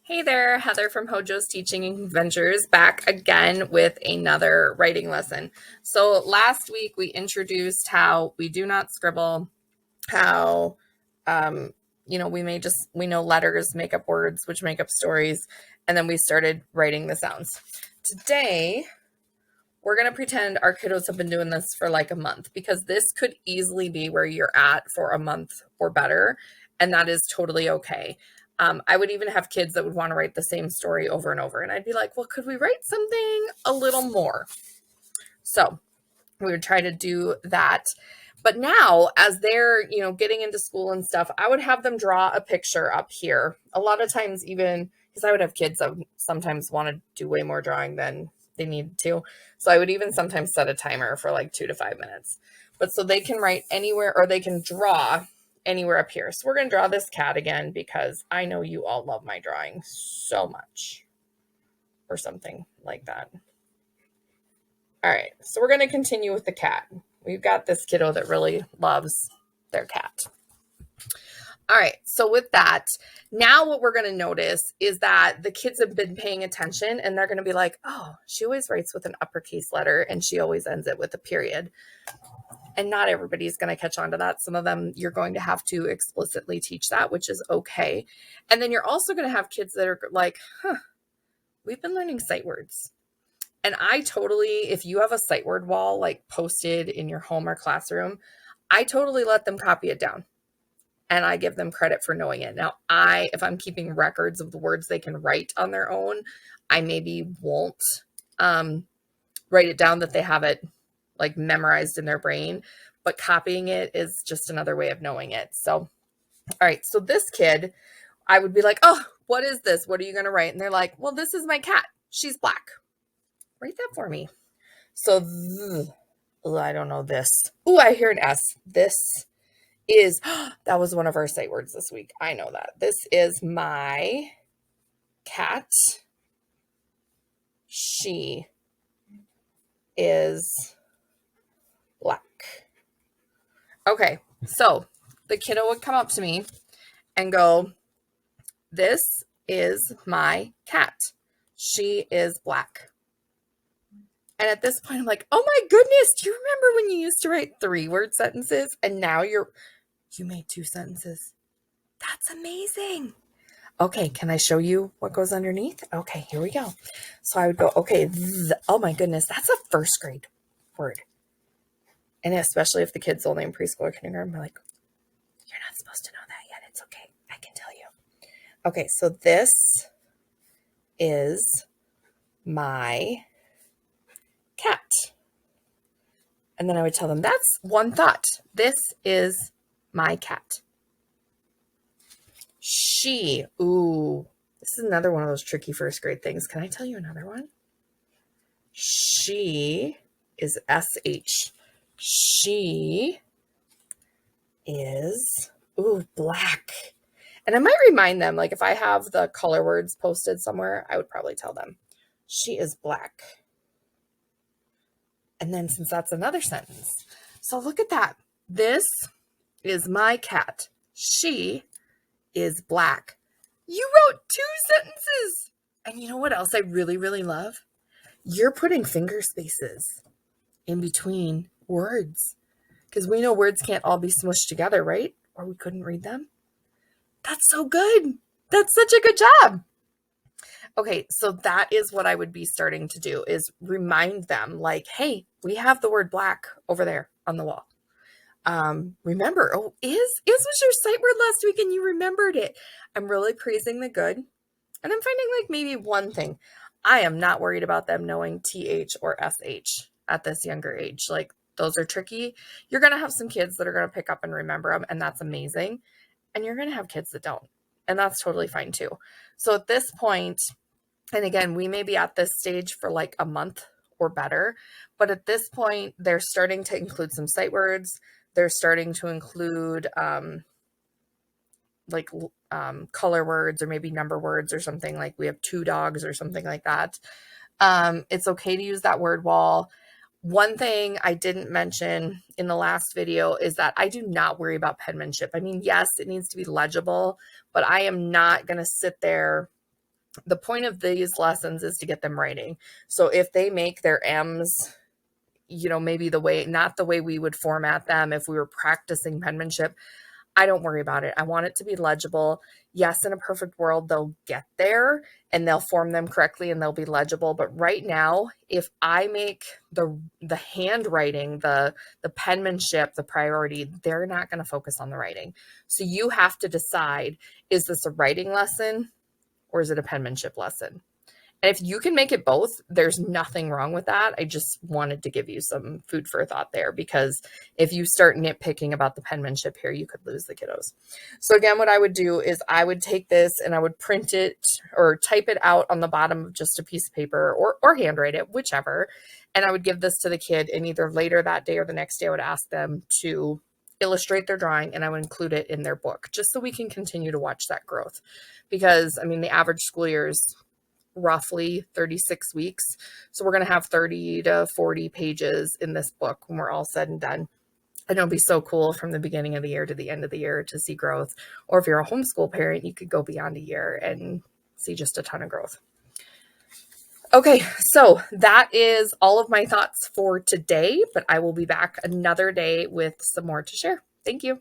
Hey there, Heather from Hojo's Teaching Adventures back again with another writing lesson. So last week we introduced how we do not scribble, how we know letters make up words, which make up stories, and then we started writing the sounds. Today we're going to pretend our kiddos have been doing this for like a month, because this could easily be where you're at for a month or better, and that is totally okay. I would even have kids that would want to write the same story over and over. And I'd be like, well, could we write something a little more? So we would try to do that. But now, as they're, getting into school and stuff, I would have them draw a picture up here. A lot of times, even because I would have kids that would sometimes want to do way more drawing than they needed to. So I would even sometimes set a timer for like 2 to 5 minutes. But so they can write anywhere, or they can draw anywhere up here. So we're going to draw this cat again, because I know you all love my drawing so much, or something like that. All right, so we're going to continue with the cat. We've got this kiddo that really loves their cat. All right, so with that, now what we're going to notice is that the kids have been paying attention, and they're going to be like, oh, she always writes with an uppercase letter, and she always ends it with a period. And not everybody's going to catch on to that. Some of them you're going to have to explicitly teach that, which is okay. And then you're also going to have kids that are like, we've been learning sight words. And I totally, if you have a sight word wall like posted in your home or classroom, I totally let them copy it down. And I give them credit for knowing it. Now, if I'm keeping records of the words they can write on their own, I maybe won't write it down that they have it like memorized in their brain, but copying it is just another way of knowing it. So, all right. So this kid, I would be like, oh, what is this? What are you going to write? And they're like, well, this is my cat. She's black. Write that for me. So, I don't know this. Oh, I hear an S. This is, that was one of our sight words this week. I know that. This is my cat. She is black. Okay, so the kiddo would come up to me and go, this is my cat. She is black. And at this point, I'm like, oh my goodness, do you remember when you used to write 3-word sentences and now you made 2 sentences? That's amazing. Okay, can I show you what goes underneath? Okay, here we go. So I would go, okay, oh my goodness, that's a first grade word. And especially if the kid's only in preschool or kindergarten, I'm like, you're not supposed to know that yet. It's okay. I can tell you. Okay, so this is my cat. And then I would tell them, that's one thought. This is my cat. She, ooh, this is another one of those tricky first grade things. Can I tell you another one? She is SH. She is, black. And I might remind them, like if I have the color words posted somewhere, I would probably tell them, she is black. And then since that's another sentence, so look at that. This is my cat. She is black. You wrote 2 sentences. And you know what else I really, really love? You're putting finger spaces in between words, because we know words can't all be smushed together, right? Or we couldn't read them. That's so good. That's such a good job. Okay, so that is what I would be starting to do, is remind them like, hey, we have the word black over there on the wall. Remember, is was your sight word last week and you remembered it. I'm really praising the good. And I'm finding like maybe one thing. I am not worried about them knowing TH or SH at this younger age. Like those are tricky. You're going to have some kids that are going to pick up and remember them, and that's amazing. And you're going to have kids that don't. And that's totally fine too. So at this point, and again, we may be at this stage for like a month or better, but at this point, they're starting to include some sight words. They're starting to include color words, or maybe number words, or something like we have 2 dogs or something like that. It's okay to use that word wall. One thing I didn't mention in the last video is that I do not worry about penmanship. I mean, yes, it needs to be legible, but I am not going to sit there The point of these lessons is to get them writing. So if they make their M's, maybe not the way we would format them if we were practicing penmanship, I don't worry about it. I want it to be legible. Yes, in a perfect world, they'll get there and they'll form them correctly and they'll be legible. But right now, if I make the handwriting, the penmanship, the priority, they're not going to focus on the writing. So you have to decide, is this a writing lesson or is it a penmanship lesson? And if you can make it both, there's nothing wrong with that. I just wanted to give you some food for thought there, because if you start nitpicking about the penmanship here, you could lose the kiddos. So again, what I would do is I would take this and I would print it or type it out on the bottom of just a piece of paper, or handwrite it, whichever. And I would give this to the kid, and either later that day or the next day, I would ask them to illustrate their drawing, and I would include it in their book, just so we can continue to watch that growth. Because, I mean, the average school year is roughly 36 weeks. So we're going to have 30 to 40 pages in this book when we're all said and done. And it'll be so cool from the beginning of the year to the end of the year to see growth. Or if you're a homeschool parent, you could go beyond a year and see just a ton of growth. Okay, so that is all of my thoughts for today, but I will be back another day with some more to share. Thank you.